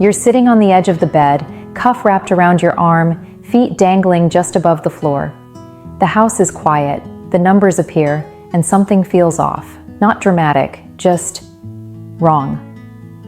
You're sitting on the edge of the bed, cuff wrapped around your arm, feet dangling just above the floor. The house is quiet, the numbers appear, and something feels off. Not dramatic, just wrong.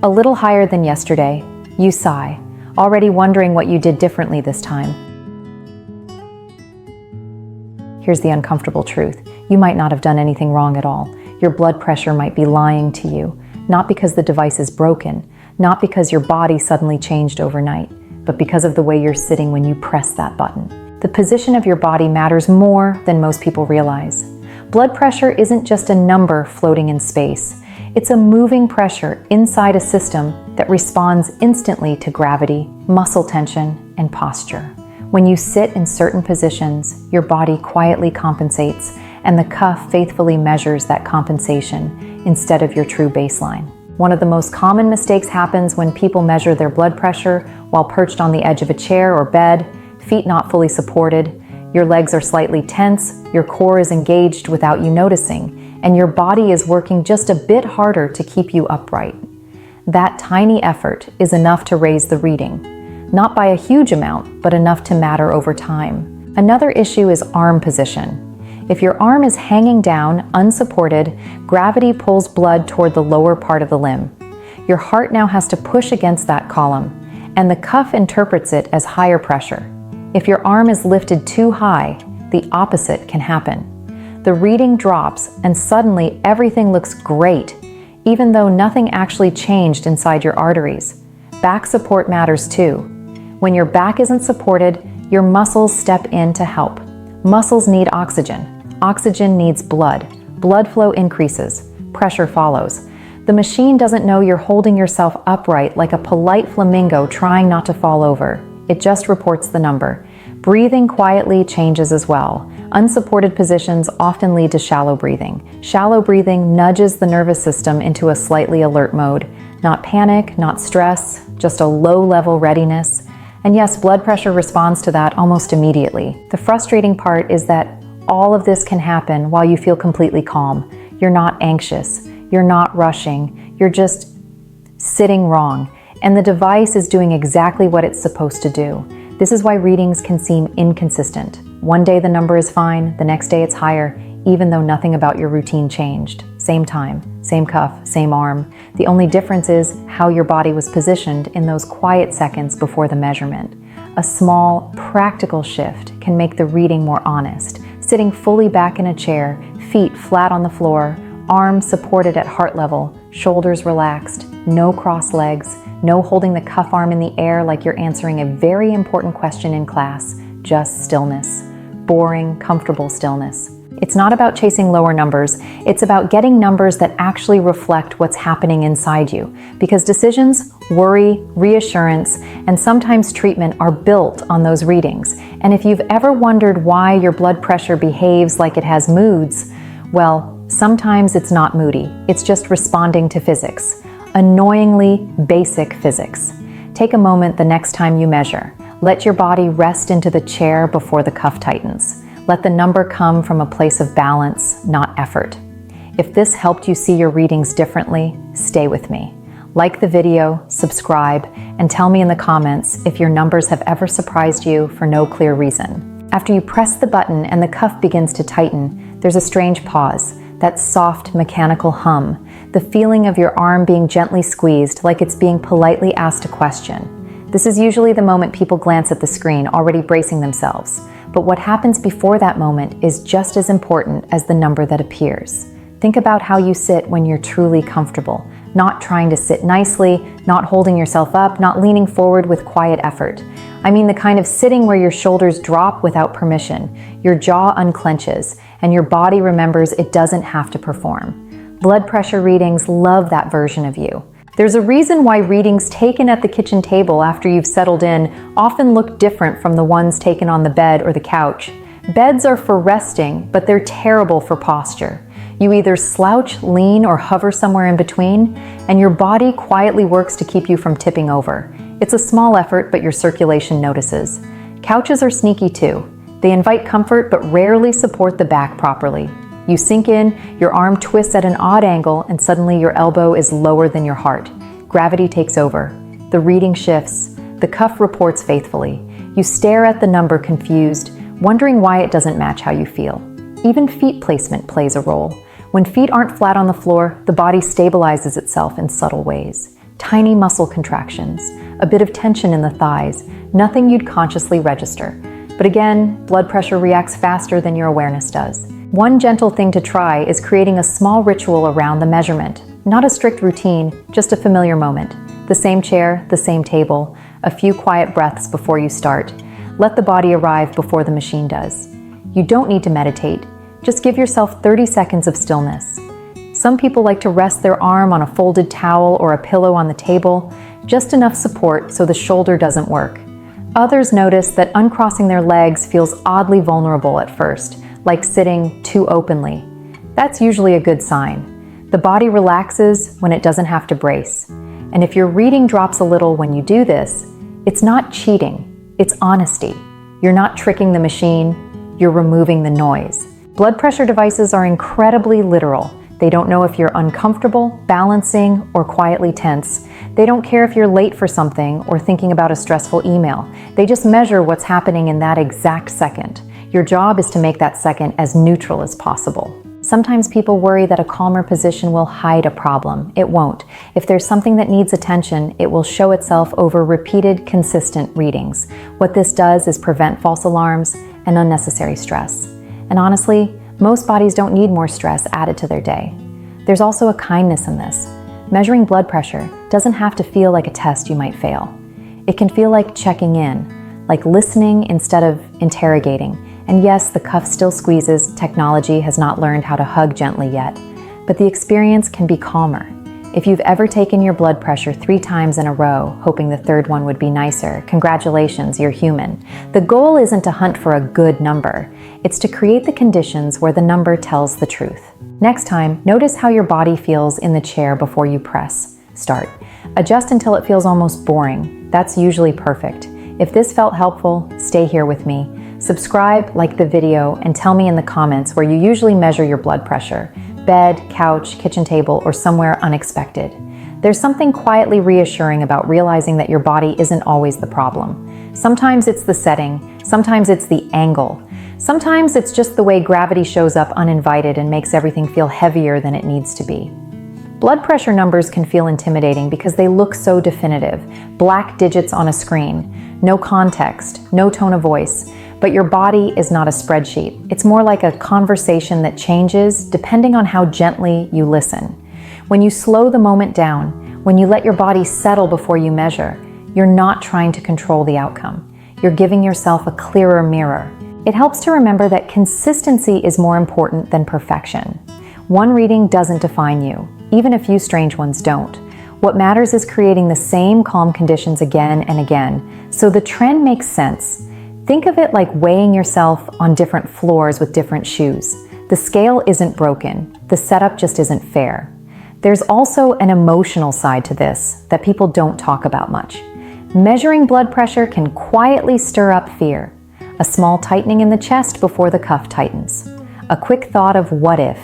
A little higher than yesterday. You sigh, already wondering what you did differently this time. Here's the uncomfortable truth. You might not have done anything wrong at all. Your blood pressure might be lying to you, not because the device is broken, not because your body suddenly changed overnight, but because of the way you're sitting when you press that button. The position of your body matters more than most people realize. Blood pressure isn't just a number floating in space. It's a moving pressure inside a system that responds instantly to gravity, muscle tension, and posture. When you sit in certain positions, your body quietly compensates, and the cuff faithfully measures that compensation instead of your true baseline. One of the most common mistakes happens when people measure their blood pressure while perched on the edge of a chair or bed, feet not fully supported. Your legs are slightly tense, your core is engaged without you noticing, and your body is working just a bit harder to keep you upright. That tiny effort is enough to raise the reading. Not by a huge amount, but enough to matter over time. Another issue is arm position. If your arm is hanging down, unsupported, gravity pulls blood toward the lower part of the limb. Your heart now has to push against that column, and the cuff interprets it as higher pressure. If your arm is lifted too high, the opposite can happen. The reading drops, and suddenly everything looks great, even though nothing actually changed inside your arteries. Back support matters too. When your back isn't supported, your muscles step in to help. Muscles need oxygen. Oxygen needs blood. Blood flow increases. Pressure follows. The machine doesn't know you're holding yourself upright like a polite flamingo trying not to fall over. It just reports the number. Breathing quietly changes as well. Unsupported positions often lead to shallow breathing. Shallow breathing nudges the nervous system into a slightly alert mode. Not panic, not stress, just a low-level readiness. And yes, blood pressure responds to that almost immediately. The frustrating part is that all of this can happen while you feel completely calm. You're not anxious. You're not rushing. You're just sitting wrong. And the device is doing exactly what it's supposed to do. This is why readings can seem inconsistent. One day the number is fine, the next day it's higher, even though nothing about your routine changed. Same time, same cuff, same arm. The only difference is how your body was positioned in those quiet seconds before the measurement. A small, practical shift can make the reading more honest. Sitting fully back in a chair, feet flat on the floor, arms supported at heart level, shoulders relaxed, no crossed legs, no holding the cuff arm in the air like you're answering a very important question in class, just stillness. Boring, comfortable stillness. It's not about chasing lower numbers, it's about getting numbers that actually reflect what's happening inside you. Because decisions, worry, reassurance, and sometimes treatment are built on those readings. And if you've ever wondered why your blood pressure behaves like it has moods, well, sometimes it's not moody. It's just responding to physics. Annoyingly basic physics. Take a moment the next time you measure. Let your body rest into the chair before the cuff tightens. Let the number come from a place of balance, not effort. If this helped you see your readings differently, stay with me. Like the video, subscribe, and tell me in the comments if your numbers have ever surprised you for no clear reason. After you press the button and the cuff begins to tighten, there's a strange pause, that soft mechanical hum, the feeling of your arm being gently squeezed like it's being politely asked a question. This is usually the moment people glance at the screen, already bracing themselves. But what happens before that moment is just as important as the number that appears. Think about how you sit when you're truly comfortable, not trying to sit nicely, not holding yourself up, not leaning forward with quiet effort. I mean the kind of sitting where your shoulders drop without permission, your jaw unclenches, and your body remembers it doesn't have to perform. Blood pressure readings love that version of you. There's a reason why readings taken at the kitchen table after you've settled in often look different from the ones taken on the bed or the couch. Beds are for resting, but they're terrible for posture. You either slouch, lean, or hover somewhere in between, and your body quietly works to keep you from tipping over. It's a small effort, but your circulation notices. Couches are sneaky too. They invite comfort, but rarely support the back properly. You sink in, your arm twists at an odd angle, and suddenly your elbow is lower than your heart. Gravity takes over. The reading shifts. The cuff reports faithfully. You stare at the number confused, wondering why it doesn't match how you feel. Even feet placement plays a role. When feet aren't flat on the floor, the body stabilizes itself in subtle ways. Tiny muscle contractions, a bit of tension in the thighs, nothing you'd consciously register. But again, blood pressure reacts faster than your awareness does. One gentle thing to try is creating a small ritual around the measurement. Not a strict routine, just a familiar moment. The same chair, the same table, a few quiet breaths before you start. Let the body arrive before the machine does. You don't need to meditate. Just give yourself 30 seconds of stillness. Some people like to rest their arm on a folded towel or a pillow on the table, just enough support so the shoulder doesn't work. Others notice that uncrossing their legs feels oddly vulnerable at first, like sitting too openly. That's usually a good sign. The body relaxes when it doesn't have to brace. And if your reading drops a little when you do this, it's not cheating, it's honesty. You're not tricking the machine, you're removing the noise. Blood pressure devices are incredibly literal. They don't know if you're uncomfortable, balancing, or quietly tense. They don't care if you're late for something or thinking about a stressful email. They just measure what's happening in that exact second. Your job is to make that second as neutral as possible. Sometimes people worry that a calmer position will hide a problem. It won't. If there's something that needs attention, it will show itself over repeated, consistent readings. What this does is prevent false alarms and unnecessary stress. And honestly, most bodies don't need more stress added to their day. There's also a kindness in this. Measuring blood pressure doesn't have to feel like a test you might fail. It can feel like checking in, like listening instead of interrogating. And yes, the cuff still squeezes. Technology has not learned how to hug gently yet. But the experience can be calmer. If you've ever taken your blood pressure 3 times in a row, hoping the third one would be nicer, congratulations, you're human. The goal isn't to hunt for a good number. It's to create the conditions where the number tells the truth. Next time, notice how your body feels in the chair before you press start. Adjust until it feels almost boring. That's usually perfect. If this felt helpful, stay here with me. Subscribe, like the video, and tell me in the comments where you usually measure your blood pressure. Bed, couch, kitchen table, or somewhere unexpected. There's something quietly reassuring about realizing that your body isn't always the problem. Sometimes it's the setting, sometimes it's the angle. Sometimes it's just the way gravity shows up uninvited and makes everything feel heavier than it needs to be. Blood pressure numbers can feel intimidating because they look so definitive. Black digits on a screen, no context, no tone of voice. But your body is not a spreadsheet. It's more like a conversation that changes depending on how gently you listen. When you slow the moment down, when you let your body settle before you measure, you're not trying to control the outcome. You're giving yourself a clearer mirror. It helps to remember that consistency is more important than perfection. One reading doesn't define you, even a few strange ones don't. What matters is creating the same calm conditions again and again, so the trend makes sense. Think of it like weighing yourself on different floors with different shoes. The scale isn't broken, the setup just isn't fair. There's also an emotional side to this that people don't talk about much. Measuring blood pressure can quietly stir up fear. A small tightening in the chest before the cuff tightens. A quick thought of what if.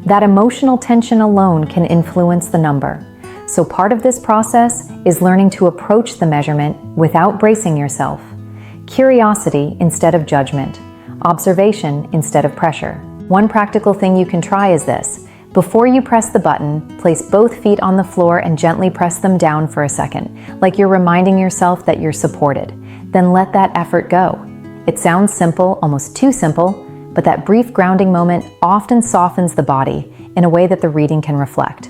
That emotional tension alone can influence the number. So part of this process is learning to approach the measurement without bracing yourself. Curiosity instead of judgment. Observation instead of pressure. One practical thing you can try is this. Before you press the button, place both feet on the floor and gently press them down for a second, like you're reminding yourself that you're supported. Then let that effort go. It sounds simple, almost too simple, but that brief grounding moment often softens the body in a way that the reading can reflect.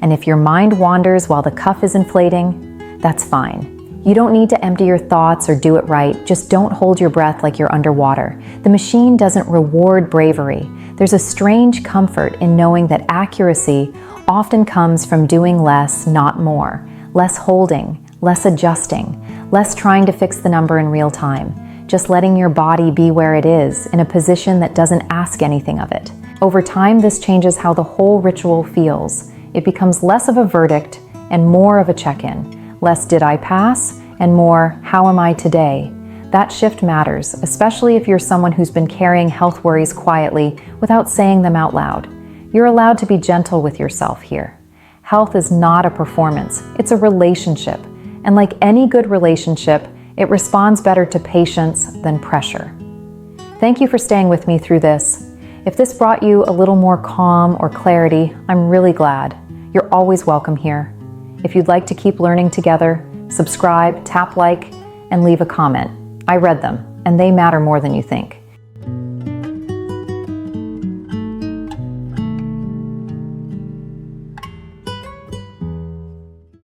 And if your mind wanders while the cuff is inflating, that's fine. You don't need to empty your thoughts or do it right, just don't hold your breath like you're underwater. The machine doesn't reward bravery. There's a strange comfort in knowing that accuracy often comes from doing less, not more. Less holding, less adjusting, less trying to fix the number in real time. Just letting your body be where it is, in a position that doesn't ask anything of it. Over time, this changes how the whole ritual feels. It becomes less of a verdict and more of a check-in. Less did I pass, and more how am I today? That shift matters, especially if you're someone who's been carrying health worries quietly without saying them out loud. You're allowed to be gentle with yourself here. Health is not a performance, it's a relationship, And like any good relationship, it responds better to patience than pressure. Thank you for staying with me through this. If this brought you a little more calm or clarity, I'm really glad. You're always welcome here. If you'd like to keep learning together, subscribe, tap like, and leave a comment. I read them, and they matter more than you think.